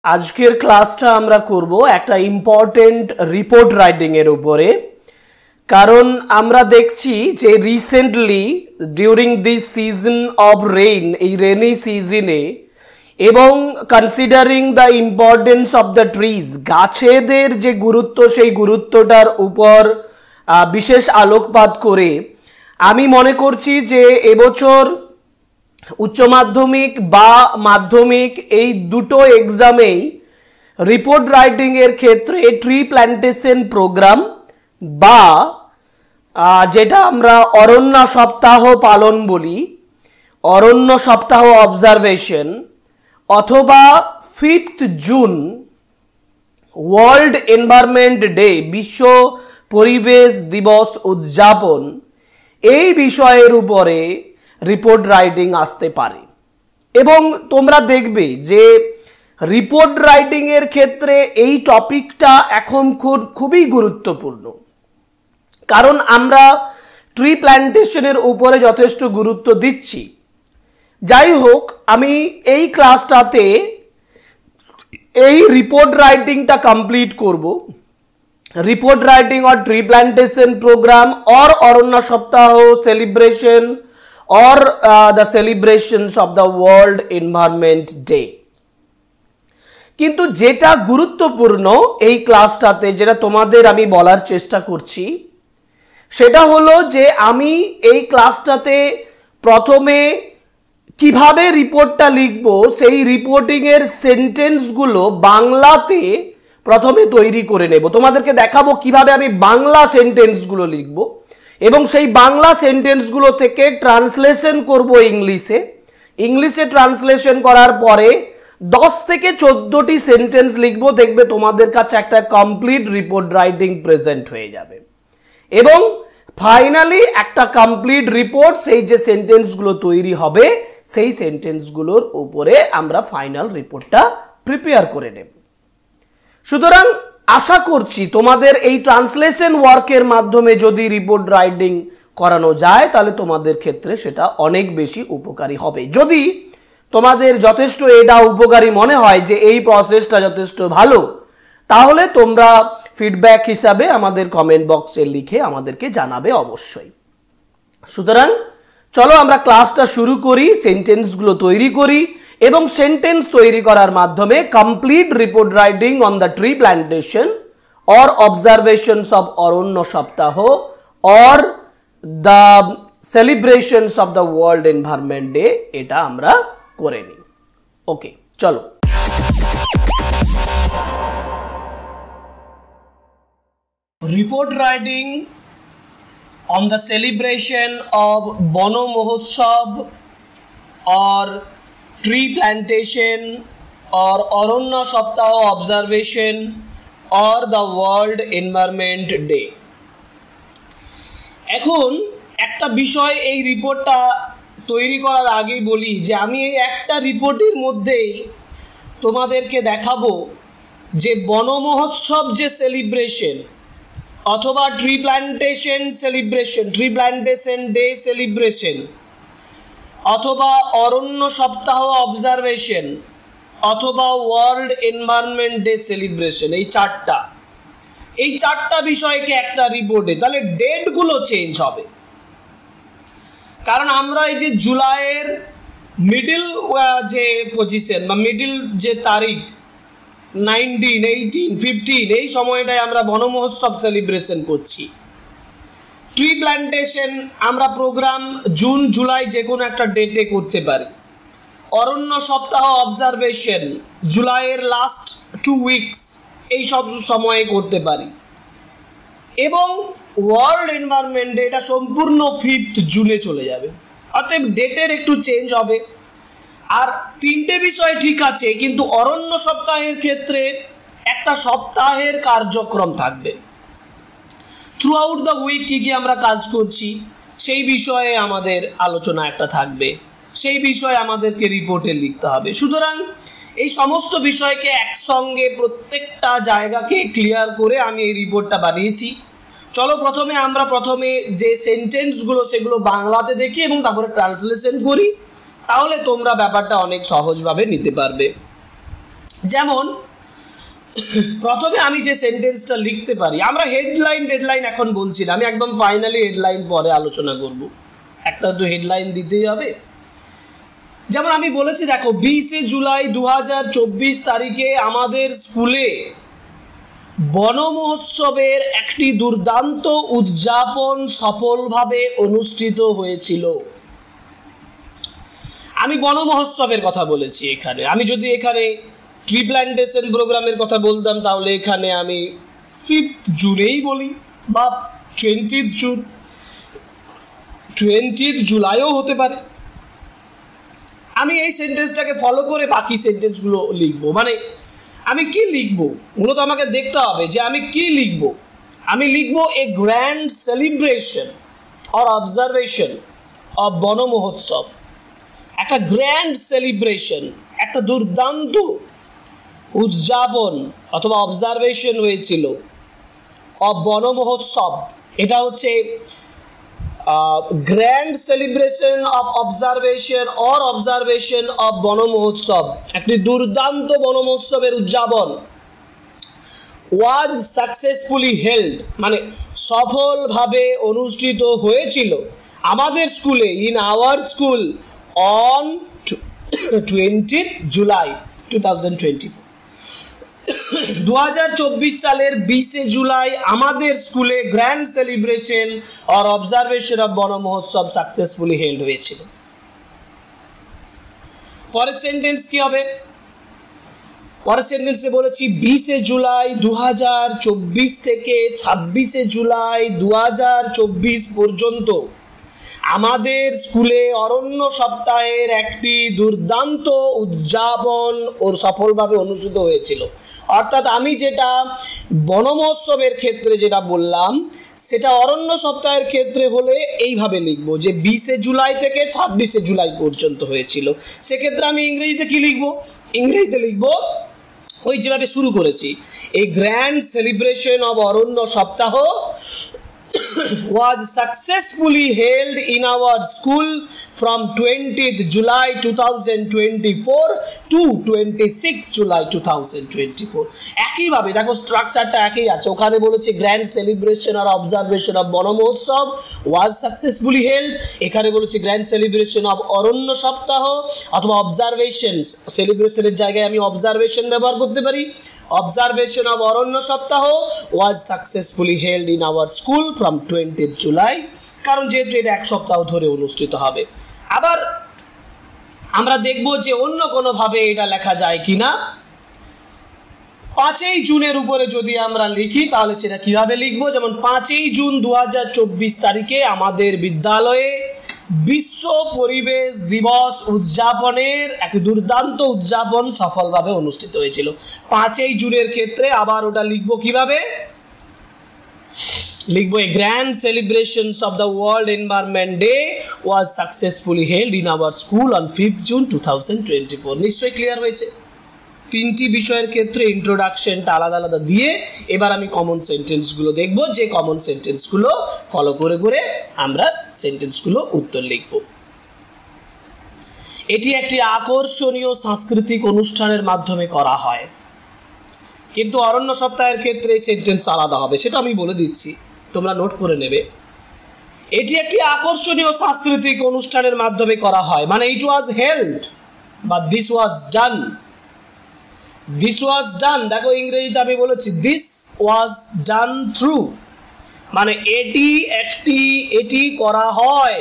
আজকের ক্লাসটা আমরা করব একটা ইম্পর্টেন্ট রিপোর্ট রাইটিং এর উপরে, কারণ আমরা দেখছি যে recently during this season of rain, এই রেনি সিজনে, এবং considering the importance of the trees, গাছেদের যে গুরুত্ব সেই গুরুত্বটার উপর বিশেষ আলোকপাত করে আমি মনে করছি যে এবছর উচ্চ মাধ্যমিক বা মাধ্যমিক এই দুটো এক্সামেই রিপোর্ট রাইটিং এর ক্ষেত্রে ট্রি প্ল্যান্টেশন প্রোগ্রাম বা যেটা আমরা অরণ্য সপ্তাহ পালন বলি, অরণ্য সপ্তাহ অবজারভেশন, অথবা 5th June world environment day, বিশ্ব পরিবেশ দিবস উদযাপন, এই বিষয়ের উপরে রিপোর্ট রাইটিং আসতে পারে। এবং তোমরা দেখবে যে রিপোর্ট রাইটিং এর ক্ষেত্রে এই টপিকটা এখন খুবই গুরুত্বপূর্ণ, কারণ আমরা ট্রি প্ল্যান্টেশনের উপরে যথেষ্ট গুরুত্ব দিচ্ছি। যাই হোক, আমি এই ক্লাসটাতে এই রিপোর্ট রাইটিংটা কমপ্লিট করব। Report writing or tree plantation programme or Aranya Saptah celebration or the celebrations of the World Environment Day। কিন্তু যেটা গুরুত্বপূর্ণ এই ক্লাসটাতে, যেটা তোমাদের আমি বলার চেষ্টা করছি, সেটা হলো যে আমি এই ক্লাসটাতে প্রথমে কিভাবে রিপোর্টটা লিখব, সেই রিপোর্টিং এর সেন্টেন্সগুলো বাংলাতে প্রথমে তৈরি করে নেব। তোমাদেরকে দেখাবো কিভাবে আমি বাংলা সেন্টেন্সগুলো লিখব এবং সেই বাংলা সেন্টেন্সগুলো থেকে ট্রান্সলেশন করব ইংলিশে। ইংলিশে ট্রান্সলেশন করার পরে 10 থেকে 14টি সেন্টেন্স লিখব, দেখবে তোমাদের কাছে একটা কমপ্লিট রিপোর্ট রাইটিং প্রেজেন্ট হয়ে যাবে। এবং ফাইনালি একটা কমপ্লিট রিপোর্ট, সেই যে সেন্টেন্সগুলো তৈরি হবে সেই সেন্টেন্সগুলোর উপরে আমরা ফাইনাল রিপোর্টটা প্রিপেয়ার করে নেব। সুতরাং আশা করছি তোমাদের এই ট্রান্সলেশন ওয়ার্কের মাধ্যমে যদি রিপোর্ট রাইটিং করানো যায় তাহলে তোমাদের ক্ষেত্রে সেটা অনেক বেশি উপকারী হবে। যদি তোমাদের যথেষ্ট এটা উপকারী মনে হয় যে এই প্রসেসটা যথেষ্ট ভালো, তাহলে তোমরা ফিডব্যাক হিসাবে আমাদের কমেন্ট বক্সে লিখে আমাদেরকে জানাবে অবশ্যই। সুতরাং চলো আমরা ক্লাসটা শুরু করি, সেন্টেন্সগুলো তৈরি করি এবং সেন্টেন্স তৈরি করার মাধ্যমে complete report writing on the tree plantation or observations of Aranya Saptah or the celebrations of the world environment Day, এটা আমরা করে নিই। ওকে, চলো। Report writing on the celebration of Bono Mahotsav or tree plantation or Aranya Saptaha observation or the World Environment Day। এখন একটা বিষয় এই রিপোর্টটা তৈরি করার আগেই বলি যে আমি এই একটা রিপোর্টের মধ্যেই তোমাদেরকে দেখাবো যে বন মহোৎসব যে সেলিব্রেশন অথবা tree plantation celebration, tree plantation day celebration, অথবা অরণ্য সপ্তাহ অবজারভেশন, অথবা ওয়ার্ল্ড এনভায়রনমেন্ট ডে সেলিব্রেশন, এই চারটা বিষয়কে একটা রিপোর্টে, তাহলে ডেটগুলো চেঞ্জ হবে। কারণ আমরা এই যে জুলাইয়ের মিডল যে পজিশন বা মিডল যে তারিখ 19, 18, 15 এই সময়টায় আমরা বন মহোৎসব সেলিব্রেশন করছি। ট্রি প্ল্যান্টেশন আমরা প্রোগ্রাম জুন জুলাই যে কোনো একটা ডেটে করতে পারি। অরণ্য সপ্তাহ অবজারভেশন জুলাইয়ের লাস্ট 2 উইকস এই সব সময়ে করতে পারি। এবং ওয়ার্ল্ড এনভায়রনমেন্ট ডে এটা সম্পূর্ণ 5th জুনে চলে যাবে, অতএব ডেটের একটু চেঞ্জ হবে। আর তিনটে বিষয় ঠিক আছে, কিন্তু অরণ্য সপ্তাহের ক্ষেত্রে একটা সপ্তাহের কার্যক্রম থাকবে। থ্রু আউট দ্য উইক কি কি আমরা কাজ করছি সেই বিষয়ে আমাদের আলোচনা একটা থাকবে, সেই বিষয়ে আমাদেরকে রিপোর্টে লিখতে হবে। সুতরাং এই সমস্ত বিষয়কে একসঙ্গে প্রত্যেকটা জায়গাকে ক্লিয়ার করে আমি এই রিপোর্টটা বানিয়েছি। চলো আমরা প্রথমে যে সেন্টেন্সগুলো সেগুলো বাংলাতে দেখি এবং তারপরে ট্রান্সলেশন করি, তাহলে তোমরা ব্যাপারটা অনেক সহজভাবে নিতে পারবে। যেমন প্রথমে আমি যে সেন্টেন্সটা লিখতে পারি, আমরা হেডলাইন ডেডলাইন এখন বলছি না, আমি একদম ফাইনালি হেডলাইন পরে আলোচনা করব, একটা তো হেডলাইন দিতেই হবে। যেমন আমি বলেছি দেখো 20 জুলাই 2024 তারিখে আমাদের স্কুলে বন মহোৎসবের একটি দুর্দান্ত উদযাপন সফলভাবে অনুষ্ঠিত হয়েছিল। আমি বন মহোৎসবের কথা বলেছি এখানে। আমি যদি এখানে ট্রি প্ল্যান্টেশন প্রোগ্রামের কথা বলতাম তাহলে এখানে আমি 5th জুনেই বলি বা 20th জুন, 20th জুলাইও হতে পারে। আমি এই সেন্টেন্সটাকে ফলো করে বাকি সেন্টেন্সগুলো লিখবো। মানে আমি কি লিখবো মূলত আমাকে দেখতে হবে যে আমি কি লিখবো। আমি লিখবো a grand celebration or observation of Van Mahotsav. একটা গ্র্যান্ড সেলিব্রেশন, একটা দুর্দান্ত উদযাপন অথবা অবজারভেশন হয়েছিল অফ বন মহোৎসব। এটা হচ্ছে grand celebration of observation or observation of Van মহোৎসব, একটি দুর্দান্ত বন মহোৎসবের উদযাপন। ওয়াজ সাকসেসফুলি হেল্ড মানে সফলভাবে অনুষ্ঠিত হয়েছিল আমাদের স্কুলে, in our school, on 20th July 2024। 2024 সালের 20 জুলাই আমাদের স্কুলে গ্র্যান্ড সেলিব্রেশন আর observation of Van Mahotsav successfully held হয়েছিল। পরের সেন্টেন্স কি হবে? পরের সেন্টেন্সে বলেছি 20 জুলাই 2024 থেকে 26 জুলাই 2024 পর্যন্ত আমাদের স্কুলে অরণ্য সপ্তাহের একটি দুর্দান্ত উদযাপন ওর সফলভাবে অনুষ্ঠিত হয়েছিল। অর্থাৎ আমি যেটা বন মহোৎসবের ক্ষেত্রে যেটা বললাম সেটা অরণ্য সপ্তাহের ক্ষেত্রে হলে এইভাবে লিখবো যে 20 জুলাই থেকে 26 জুলাই পর্যন্ত হয়েছিল। সেক্ষেত্রে আমি ইংরেজিতে কি লিখবো? ইংরেজিতে লিখবো ওই যেভাবে শুরু করেছি, এই গ্র্যান্ড সেলিব্রেশন অব অরণ্য সপ্তাহ was successfully held in our school from 20th July 2024 to 26th July 2024। একইভাবে দেখো স্ট্রাকচারটা একই আছে। ওখানে বলেছে গ্র্যান্ড সেলিব্রেশন আর observation of Van Mahotsav was successfully held, এখানে বলেছে গ্র্যান্ড সেলিব্রেশন অফ অরণ্য সপ্তাহ অথবা অবজারভেশন, সেলিব্রেশনের জায়গায় আমি অবজারভেশন ব্যবহার করতে পারি। Observation of অরণ্য সপ্তাহ was successfully held in our school from 20th July, কারণ যেহেতু এটা এক সপ্তাহ ধরে অনুষ্ঠিত হবে। আবার আমরা দেখব যে অন্য কোনো ভাবে এটা লেখা যায় কিনা। 5ই জুনের উপরে যদি আমরা লিখি তাহলে সেটা কিভাবে লিখবো? যেমন 5ই জুন 2024 তারিখে আমাদের বিদ্যালয়ে বিশ্ব পরিবেশ দিবস উদযাপনের একটি দুর্দান্ত উদযাপন সফলভাবে অনুষ্ঠিত হয়েছিল। 5ই জুনের ক্ষেত্রে আবার ওটা লিখবো কিভাবে? লিখবো a grand celebrations of the world environment Day was successfully held in our school on 5th June 2024। নিশ্চয়ই ক্লিয়ার হয়েছে? তিনটি বিষয়ের ক্ষেত্রে ইন্ট্রোডাকশনটা আলাদা আলাদা দিয়ে এবার আমি কমন সেন্টেন্সগুলো দেখব, যে কমন সেন্টেন্সগুলো ফলো করে করে আমরা সেন্টেন্সগুলো উত্তর লিখব। এটি একটি আকর্ষণীয় সাংস্কৃতিক অনুষ্ঠানের মাধ্যমে করা হয়, কিন্তু অরণ্য সপ্তাহের ক্ষেত্রে সেন্টেন্স আলাদা হবে, সেটা আমি বলে দিচ্ছি, তোমরা নোট করে নেবে। এটি একটি আকর্ষণীয় সাংস্কৃতিক অনুষ্ঠানের মাধ্যমে করা হয় মানে ইট ওয়াজ হেল্ড বা this was done. This was done, দেখো ইংরেজিতে আমি বলেছি দিস ওয়াজ ডান থ্রু, মানে এটি করা হয়,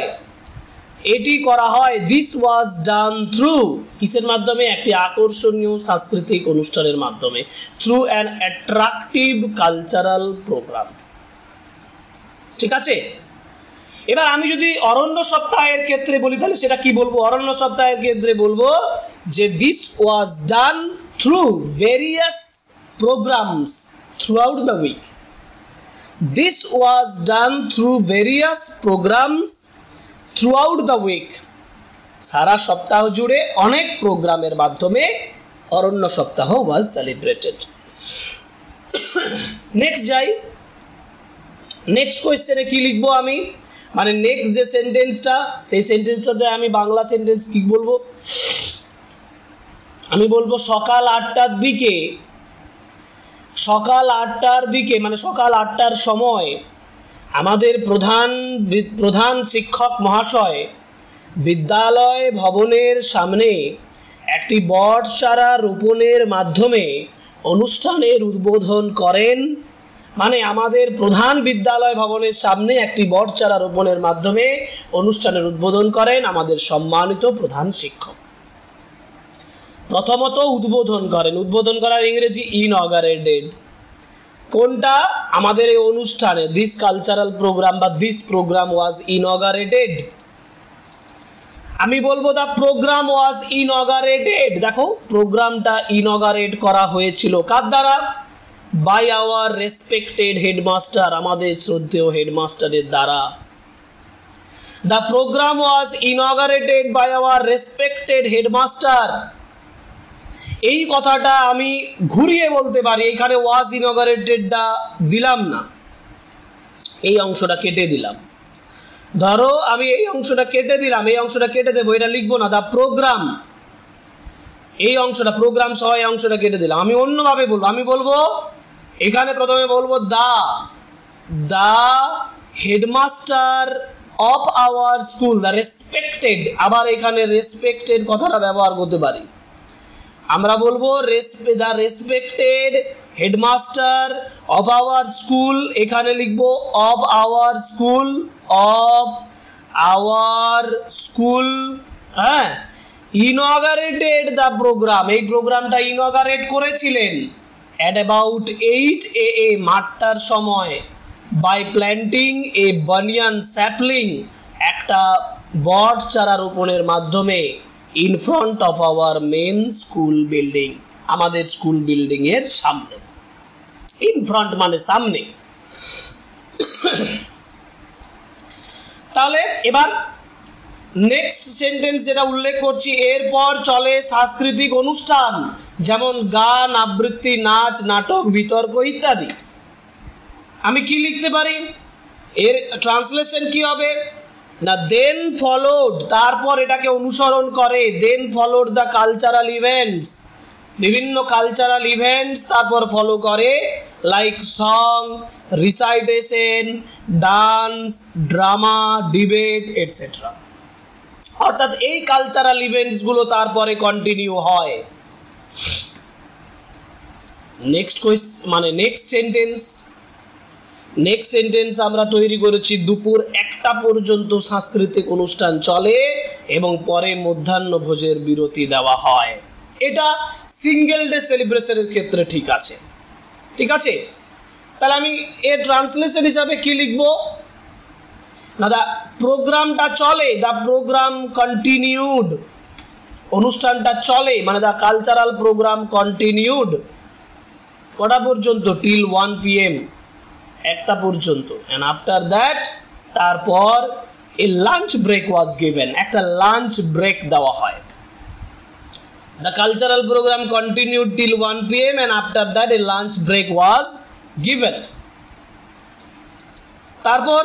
এটি করা হয়। দিস ওয়াজ ডান থ্রু কিসের মাধ্যমে? একটি আকর্ষণীয় সাংস্কৃতিক অনুষ্ঠানের মাধ্যমে, through an attractive cultural programme. ঠিক আছে? এবার আমি যদি অরণ্য সপ্তাহের ক্ষেত্রে বলি তাহলে সেটা কি বলবো? অরণ্য সপ্তাহের ক্ষেত্রে বলবো যে this was done through various programs throughout the week. This was done through various programs throughout the week. সারা সপ্তাহ জুড়ে অনেক প্রোগ্রামের মাধ্যমে অরণ্য সপ্তাহ was celebrated. নেক্সট যাই। নেক্সট কোয়েশ্চেনে কি লিখবো আমি? মানে নেক্সট যে সেন্টেন্সটা, সেই সেন্টেন্সটাতে আমি বাংলা সেন্টেন্স কি বলবো? আমি বলবো সকাল 8টার দিকে মানে সকাল 8টার সময় আমাদের প্রধান শিক্ষক মহাশয় বিদ্যালয় ভবনের সামনে একটি বট চারা রোপণের মাধ্যমে অনুষ্ঠানের উদ্বোধন করেন। মানে আমাদের প্রধান বিদ্যালয় ভবনের সামনে একটি বট চারা রোপণের মাধ্যমে অনুষ্ঠানের উদ্বোধন করেন আমাদের সম্মানিত প্রধান শিক্ষক। প্রথমত উদ্বোধন করার ইংরেজি ইনঅগারেটেড। কোনটা? আমাদের এই অনুষ্ঠানে দিস কালচারাল প্রোগ্রাম বা দিস প্রোগ্রাম ওয়াজ ইনঅগারেটেড। আমি বলবো দা প্রোগ্রাম ওয়াজ ইনঅগারেটেড। দেখো প্রোগ্রামটা ইনঅগারেট করা হয়েছিল কার দ্বারা? বাই আওয়ার রেসপেক্টেড হেডমাস্টার, আমাদের শ্রদ্ধেয় হেডমাস্টারের দ্বারা। The programme was inaugurated by our respected headmaster. এই কথাটা আমি ঘুরিয়ে বলতে পারি, এখানে ওয়াজ ইনঅগারেটেডটা দিলাম না, এই অংশটা কেটে দিলাম। ধরো আমি এই অংশটা কেটে দিলাম, এই অংশটা কেটে দেবো, এটা লিখবো না। দা প্রোগ্রাম, এই অংশটা প্রোগ্রাম সহ এই অংশটা কেটে দিলাম। আমি অন্যভাবে বলবো, আমি বলবো এখানে প্রথমে বলবো the headmaster of our school, the respected. আবার এখানে রেসপেক্টেড কথাটা ব্যবহার করতে পারি। আমরা বলবো the respected headmaster of our school, এখানে লিখবো অফ আওয়ার স্কুল, হ্যাঁ, ইনঅগারেটেড দা প্রোগ্রাম, এই প্রোগ্রামটা ইনঅগারেট করেছিলেন at about 8 AM, 8টার সময়, by planting a banyan sapling, একটা বট চারা রোপণের মাধ্যমে, in front of our main school building, আমাদের স্কুল বিল্ডিং এর সামনে। in front মানে সামনে। তাহলে এবার নেক্সট সেন্টেন্স যেটা উল্লেখ করছি, এরপর চলে সাংস্কৃতিক অনুষ্ঠান, যেমন গান, আবৃত্তি, নাচ, নাটক, বিতর্ক ইত্যাদি। আমি কি লিখতে পারি? এর ট্রান্সলেশন কি হবে না, দেন ফলোড, তারপর এটাকে অনুসরণ করে, then followed the cultural events, বিভিন্ন কালচারাল ইভেন্টস তারপর ফলো করে, like song, recitation, dance, drama, debate etcetera. অর্থাৎ এই কালচারাল ইভেন্টস গুলো তারপরে কন্টিনিউ হয়। নেক্সট সেন্টেন্স আমরা তৈরি করেছি, দুপুর 1টা পর্যন্ত সাংস্কৃতিক অনুষ্ঠান চলে এবং পরে মধ্যাহ্ন ভোজের বিরতি দেওয়া হয়। এটা সিঙ্গেল ডে সেলিব্রেশনের ক্ষেত্রে ঠিক আছে। তাহলে আমি এর ট্রান্সলেশন হিসাবে কি লিখবো না, দা প্রোগ্রামটা চলে, দা প্রোগ্রাম কন্টিনিউড, অনুষ্ঠানটা চলে মানে দা কালচারাল প্রোগ্রাম কন্টিনিউড কটা পর্যন্ত? টিল 1 PM, 1টা পর্যন্ত। এন্ড আফটার দ্যাট, তারপর এ লাঞ্চ ব্রেক ওয়াজ গিভেন, একটা লাঞ্চ ব্রেক দেওয়া হয়। The cultural program continued till 1 PM and after that a lunch break was given. তারপর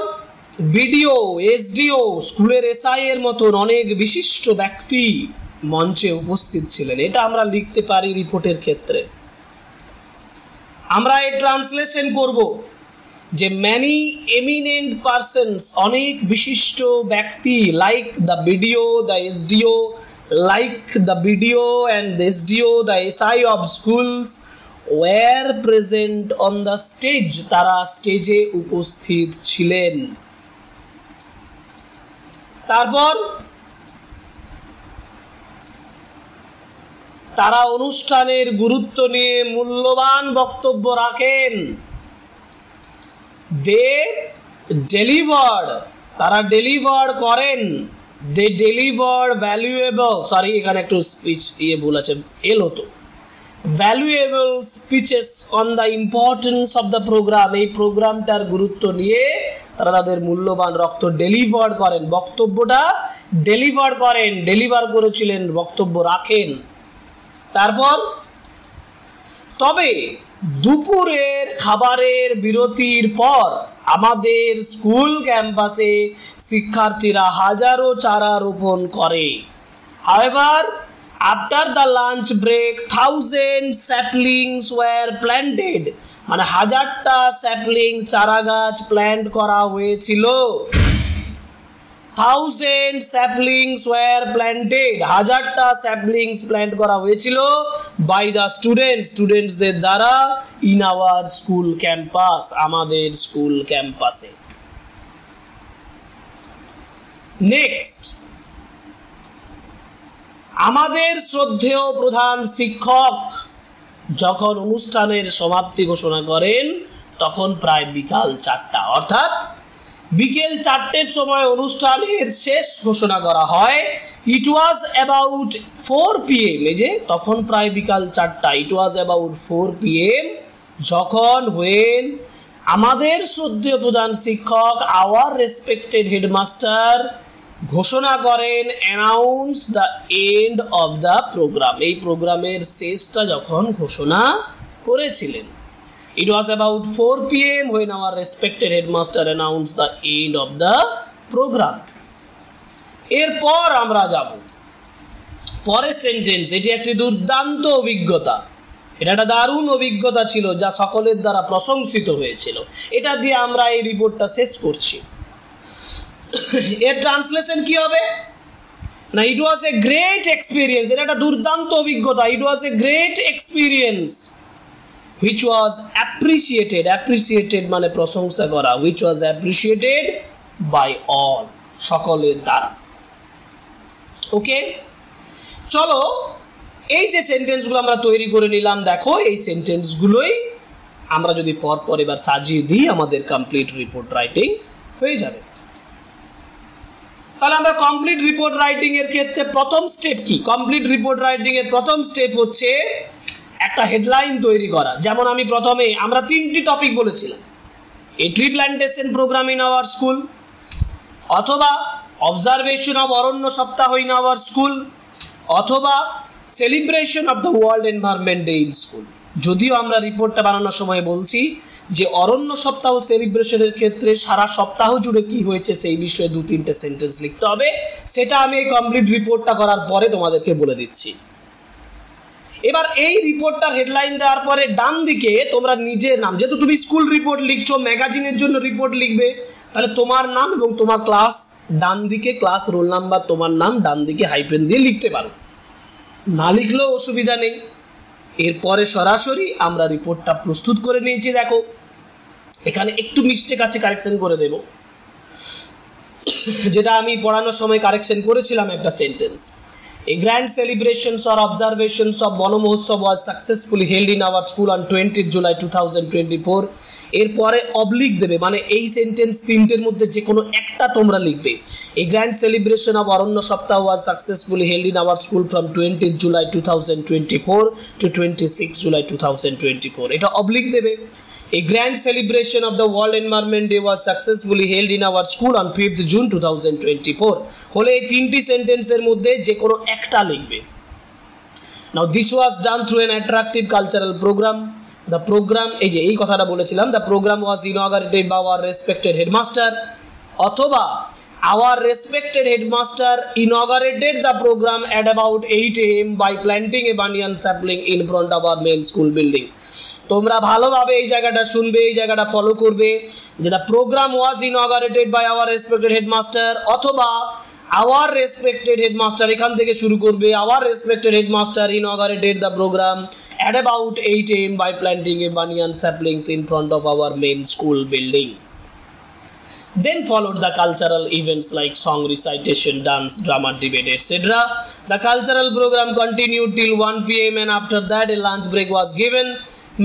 বিডিও, এসডিও, স্কুলের এসআই এর মতন অনেক বিশিষ্ট ব্যক্তি মঞ্চে উপস্থিত ছিলেন। এটা আমরা লিখতে পারি রিপোর্টের ক্ষেত্রে। আমরা এই ট্রান্সলেশন করব যে many eminent persons, অনেক বিশিষ্ট ব্যক্তি, like the BDO, the SDO, like the BDO and the SDO, the SI of schools were present on the stage, তারা স্টেজে উপস্থিত ছিলেন। তারপর তারা অনুষ্ঠানের গুরুত্ব নিয়ে মূল্যবান বক্তব্য রাখেন। দে ডেলিভার্ড, তারা ডেলিভার করেন, দে ডেলিভার ভ্যালুয়েবল, সরি এখানে একটু স্পিচ ভুল আছে, এল হতো, valuable speeches on the importance of the programme, এই প্রোগ্রামটার গুরুত্ব নিয়ে তারা তাদের মূল্যবান ডেলিভার করেন, বক্তব্যটা ডেলিভার করেছিলেন, বক্তব্য রাখেন। তারপর তবে দুপুরের খাবারের বিরতির পর আমাদের স্কুল ক্যাম্পাসে শিক্ষার্থীরা হাজারো চারা রোপণ করে। However, after the lunch break 1000 saplings were planted, মানে 1000টা স্যাপলিং চারা গাছ প্ল্যান্ট করা হয়েছিল। 1000 saplings were planted, 1000টা saplings plant করা হয়েছিল by the স্টুডেন্টসদের দ্বারা in our school campus, আমাদের স্কুল ক্যাম্পাসে। নেক্সট, আমাদের শ্রদ্ধেয় প্রধান শিক্ষক যখন অনুষ্ঠানের সমাপ্তি ঘোষণা করেন তখন প্রায় বিকাল 4টা, অর্থাৎ বিকেল 4টের সময় অনুষ্ঠানের শেষ ঘোষণা করা হয়। ইট ওয়াজ অ্যাবাউট 4 PM, এই যে তখন প্রায় বিকাল 4টা, ইট ওয়াজ অ্যাবাউট 4 PM, যখন when আমাদের শ্রদ্ধেয় প্রধান শিক্ষক আওয়ার রেসপেক্টেড হেডমাস্টার ঘোষণা করেন announce the end of the programme, এই প্রোগ্রামের শেষটা যখন ঘোষণা করেছিলেন। It was about 4 PM when our respected headmaster announced the end of the program. এরপর আমরা যাব পরের সেন্টেন্স। এটি একটি দুর্দান্ত অভিজ্ঞতা, এটা একটা দারুণ অভিজ্ঞতা ছিল যা সকলের দ্বারা প্রশংসিত হয়েছিল। এটা দিয়ে আমরা এই রিপোর্টটা শেষ করছি। এর ট্রান্সলেশন কি হবে না, ইট ওয়াজ এ গ্রেট এক্সপিরিয়েন্স, এটা একটা দুর্দান্ত অভিজ্ঞতা। It was a great experience which was appreciated মানে প্রশংসা করা, which was appreciated by all, সকলের দ্বারা। ওকে, চলো এই যে সেন্টেন্সগুলো আমরা তৈরি করে নিলাম, দেখো এই সেন্টেন্সগুলোই আমরা যদি পর এবার সাজিয়ে দিই আমাদের কমপ্লিট রিপোর্ট রাইটিং হয়ে যাবে। তাহলে আমরা কমপ্লিট রিপোর্ট রাইটিং এর ক্ষেত্রে প্রথম স্টেপ কি? কমপ্লিট রিপোর্ট রাইটিং এর প্রথম স্টেপ হচ্ছে একটা হেডলাইন তৈরি করা। যেমন আমি প্রথমে আমরা 3টি টপিক বলেছিলাম, a tree plantation programme in our school, অথবা অবজারভেশন অফ অরণ্য সপ্তাহ ইন আওয়ার স্কুল, অথবা celebration of the world environment day in school. যদিও আমরা রিপোর্টটা বানানোর সময় বলছি যে অরণ্য সপ্তাহ সেলিব্রেশনের ক্ষেত্রে সারা সপ্তাহ জুড়ে কি হয়েছে সেই বিষয়ে 2-3টে সেন্টেন্স লিখতে হবে, সেটা আমি এই কমপ্লিট রিপোর্টটা করার পরে তোমাদেরকে বলে দিচ্ছি। এবার এই রিপোর্টটার হেডলাইন দেওয়ার পরে ডান দিকে তোমরা নিজের নাম, যেহেতু তুমি স্কুল রিপোর্ট লিখছো, ম্যাগাজিনের জন্য রিপোর্ট লিখবে, তাহলে তোমার নাম এবং তোমার ক্লাস ডান দিকে, ক্লাস রোল নাম্বার, তোমার নাম ডান দিকে হাইফেন দিয়ে লিখতে পারো, না লিখলেও অসুবিধা নেই। এরপরে সরাসরি আমরা রিপোর্টটা প্রস্তুত করে নিয়েছি। দেখো এখানে একটু মিস্টেক আছে, কারেকশন করে দেব, যেটা আমি পড়ানোর সময় কারেকশন করেছিলাম একটা sentence. A grand celebrations or observations of Bono Mahotsav was successfully held in our school on 20th July 2024. এরপরে অবলিক দেবে, মানে এই সেন্টেন্স 3টের মধ্যে যে কোনো একটা তোমরা লিখবে। A grand celebration of অরণ্য সপ্তাহ was successfully held in our school from 20th July 2024 to 26th July 2024, এটা অবলিক দেবে। A grand celebration of the World Environment Day was successfully held in our school on 5th June 2024, হলে এই 3টি সেন্টেন্সের মধ্যে যে কোনো একটা লিখবে। Now this was done through an attractive cultural program. The program, এই যে এই কথাটা বলেছিলাম, the program was inaugurated by our respected headmaster, অথবা our respected headmaster inaugurated the program at about 8 AM by planting a banyan sapling in front of our main school building. তোমরা ভালোভাবে এই জায়গাটা শুনবে, এই জায়গাটা ফলো করবে, যেটা programme was inaugurated by our respected headmaster, অথবা আওয়ার রেসপেক্টেড হেডমাস্টার, এখান থেকে শুরু করবে, our respected headmaster inaugurated the programme at about 8 AM by planting a banyan saplings in front of our main school building. Then followed the cultural events like song recitation, dance, drama, debate, etc. The cultural program continued till 1 PM, and after that a lunch break was given.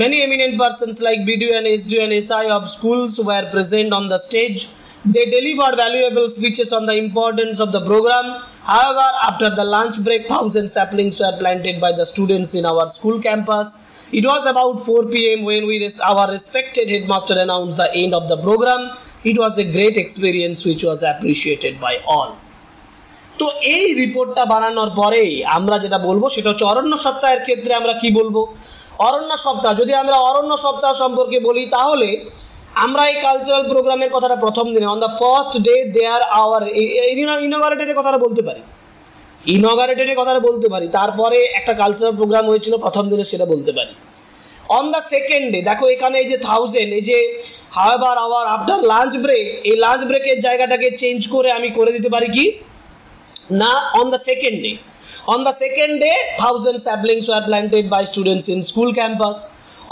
Many eminent persons like BDO and SDO and SI of schools were present on the stage. They delivered valuable speeches on the importance of the program. However, after the lunch break, 1000 saplings were planted by the students in our school campus. It was about 4 PM when our respected headmaster announced the end of the program. It was a great experience which was appreciated by all. তো এই রিপোর্টটা বানানোর পরে আমরা যেটা বলবো সেটা হচ্ছে অরণ্য সপ্তাহের ক্ষেত্রে আমরা কি বলবো। অরণ্য সপ্তাহ, যদি আমরা অরণ্য সপ্তাহ সম্পর্কে বলি তাহলে আমরা এই কালচারাল প্রোগ্রামের কথাটা প্রথম দিনে on the first day there our inaugurated কথাটা বলতে পারি। ইনঅগারেটেডের কথা বলতে পারি, তারপরে একটা কালচারাল প্রোগ্রাম হয়েছিল প্রথম দিনে, সেটা বলতে পারি। অন দ্য সেকেন্ড ডে দেখো এখানে এই যে 1000, এই যে হাওয়ার আওয়ার আফটার লাঞ্চ ব্রেক, এই লাঞ্চ ব্রেকের জায়গাটাকে চেঞ্জ করে আমি করে দিতে পারি কি না, on the second day. On the second day, 1000 saplings were planted by students in school campus.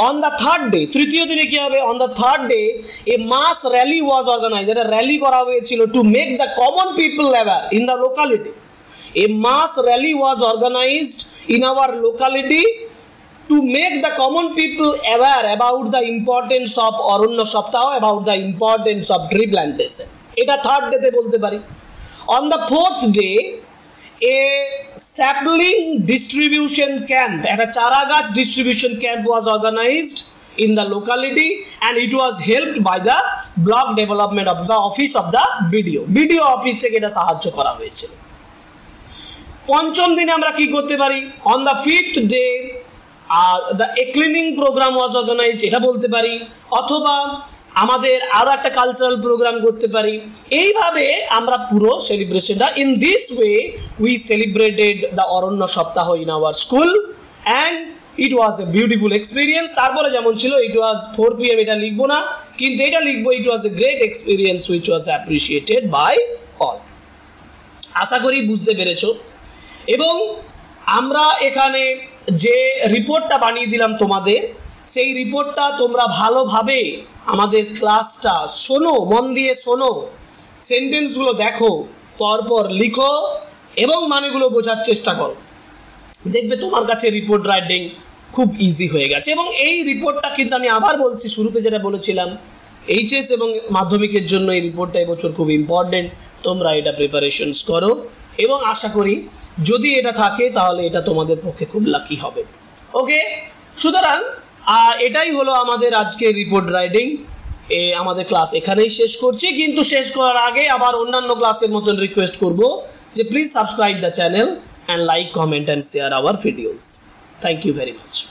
On the third day, তৃতীয় দিনে কি হবে? On the third day, a mass rally was organized. একটা rally করা হয়েছিল to make the common people aware in the locality. A mass rally was organized in our locality to make the common people aware about the importance of অরণ্য সপ্তাহ, about the importance of tree plantation. এটা third ডেতে বলতে পারি। On the fourth day, a sapling distribution camp, একটা চারা গাছ distribution camp was organized in the locality and it was helped by the block development of the office of the BDO office থেকে এটা সাহায্য করা হয়েছিল। পঞ্চম দিনে আমরা কি করতে পারি? on the fifth day the cleaning program was organized, এটা বলতে পারি, অথবা আমাদের আরো একটা কালচারাল প্রোগ্রাম করতে পারি। এইভাবে আমরা পুরো সেলিব্রেশনটা, in this way we celebrated the Aranya সপ্তাহ in our school and it was a beautiful experience. তারপরে যেমন ছিল ইট ওয়াজ 4 PM, এটা লিখবো না, কিন্তু এটা লিখবো it was a great experience which was appreciated by all. আশা করি বুঝতে পেরেছো। এবং আমরা এখানে যে রিপোর্টটা বানিয়ে দিলাম তোমাদের, সেই রিপোর্টটা তোমরা ভালোভাবে আমাদের ক্লাসটা শোনো, মন দিয়ে শোনো, সেন্টেন্সগুলো দেখো, তারপর লিখো এবং মানেগুলো বোঝার চেষ্টা করো। দেখবে তোমার কাছে রিপোর্ট রাইটিং খুব ইজি হয়ে গেছে। এবং এই রিপোর্টটা কিন্তু আমি আবার বলছি, শুরুতে যেটা বলেছিলাম, এইচএস এবং মাধ্যমিকের জন্য এই রিপোর্টটা এবছর খুব ইম্পর্টেন্ট। তোমরা এটা প্রিপারেশনস করো এবং আশা করি যদি এটা থাকে তাহলে এটা তোমাদের পক্ষে খুব লাকি হবে। ওকে, সুতরাং এটাই হলো আমাদের আজকের রিপোর্ট রাইটিং। আমাদের ক্লাস এখানেই শেষ করছি, কিন্তু শেষ করার আগে আবার অন্যান্য ক্লাসের মতন রিকোয়েস্ট করব যে please subscribe the channel and like, comment and share our videos. Thank you very much.